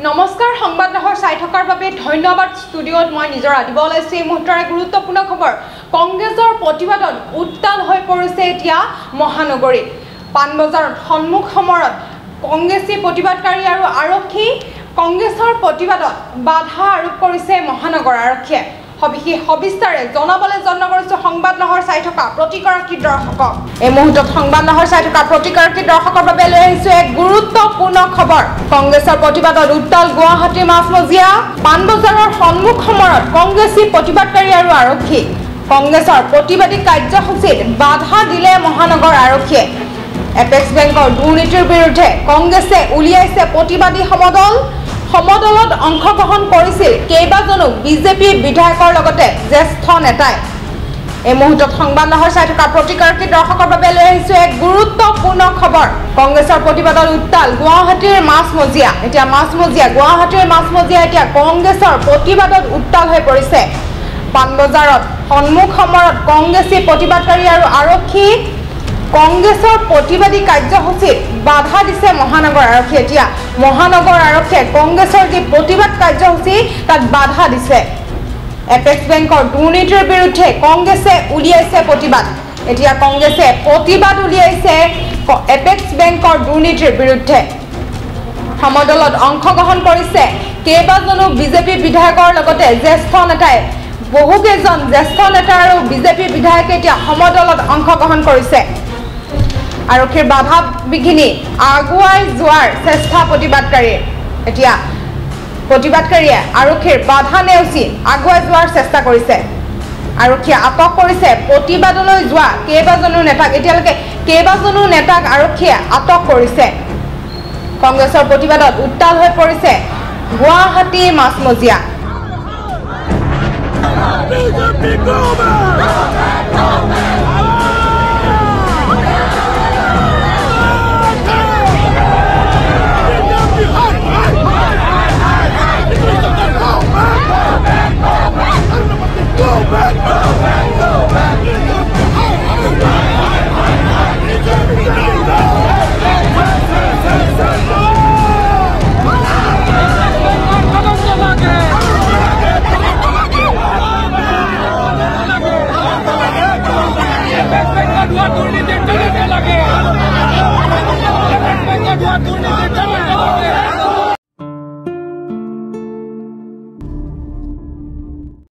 নমস্কাৰ সংবাদলহৰ চাই থকাৰ বাবে ধন্যবাদ ষ্টুডিঅত মই নিজৰ আদিব ওলাইছো এই মুহূৰ্তৰ গুৰুত্বপূৰ্ণ খবৰ কংগ্ৰেছৰ প্ৰতিবাদত উত্তাল হৈ পৰিছে এতিয়া মহানগৰী পানবজাৰত সন্মুখ সমৰত কংগ্ৰেছী প্ৰতিবাদকাৰী আৰু আৰক্ষী কংগ্ৰেছৰ প্ৰতিবাদত বাধা আৰোপ কৰিছে মহানগৰ আৰক্ষীয়ে সবিস্তাৰে জনাবলৈ যত্ন কৰিছো সংবাদলহৰ চাই থকা প্ৰতিগৰাকী দৰ্শকক এই মুহূৰ্তত সংবাদলহৰ চাই থকা প্ৰতিগৰাকী দৰ্শকৰ বাবে লৈ আহিছো এক গুৰুত্বপূৰ্ণ খবৰ কংগ্ৰেছৰ প্ৰতিবাদত উত্তাল গুৱাহাটীৰ মাছমজিয়া পানবজাৰৰ সন্মুখ সমৰত কংগ্ৰেছী প্ৰতিবাদকাৰী আৰু আৰক্ষী কংগ্ৰেছৰ প্ৰতিবাদী কাৰ্যসূচীত বাধা দিলে মহানগৰ আৰক্ষীয়ে এপেক্স বেংকৰ দুৰ্নীতিৰ বিৰুদ্ধে কংগ্ৰেছে উলিয়াইছে প্ৰতিবাদী সমদলত অংশগ্ৰহণ কৰিছিল কেইবাজনো বিজেপি বিধায়কৰ লগতে জ্যেষ্ঠ নেতাই এই মুহূৰ্তত সংবাদলহৰ চাই থকা প্ৰতিগৰাকী দৰ্শকৰ বাবে লৈ আহিছো এক গুৰুত্বপূৰ্ণ খবৰ কংগ্ৰেছৰ প্ৰতিবাদত উত্তাল গুৱাহাটীৰ মাছমজিয়া এতিয়া গুৱাহাটীৰ মাছমজিয়া এতিয়া কংগ্ৰেছৰ প্ৰতিবাদত উত্তাল হৈ পৰিছে পানবজাৰত সন্মুখ সমৰত কংগ্ৰেছী প্ৰতিবাদকাৰী আৰু আৰক্ষী কংগ্ৰেছৰ প্ৰতিবাদী কাৰ্যসূচীত বাধা দিছে মহানগৰ আৰক্ষী এতিয়া মহানগৰ আৰক্ষীয়ে কংগ্ৰেছৰ যি প্ৰতিবাদ কাৰ্যসূচী তাত বাধা দিছে এপেক্স বেংকৰ দুৰ্নীতিৰ বিৰুদ্ধে কংগ্ৰেছে উলিয়াইছে প্ৰতিবাদ এতিয়া কংগ্ৰেছে প্ৰতিবাদ উলিয়াইছে এপেক্স বেংকৰ দুৰ্নীতিৰ বিৰুদ্ধে সমদলত অংশগ্ৰহণ কৰিছে কেইবাজনো বিজেপি বিধায়কৰ লগতে জ্যেষ্ঠ নেতাই বহুকেইজন জ্যেষ্ঠ নেতা আৰু বিজেপি বিধায়কে এতিয়া সমদলত অংশগ্ৰহণ কৰিছে আৰক্ষীৰ বাধা বিঘিনি আগুৱাই যোৱাৰ চেষ্টা প্ৰতিবাদকাৰীয়ে এতিয়া প্ৰতিবাদকাৰীয়ে আৰক্ষীৰ বাধা নেওচি আগুৱাই যোৱাৰ চেষ্টা কৰিছে আৰক্ষীয়ে আটক কৰিছে প্ৰতিবাদলৈ যোৱা কেইবাজনো নেতাক এতিয়ালৈকে কেইবাজনো নেতাক আৰক্ষীয়ে আটক কৰিছে কংগ্ৰেছৰ প্ৰতিবাদত উত্তাল হৈ পৰিছে গুৱাহাটী মাছমজিয়া দুৰ্নীতি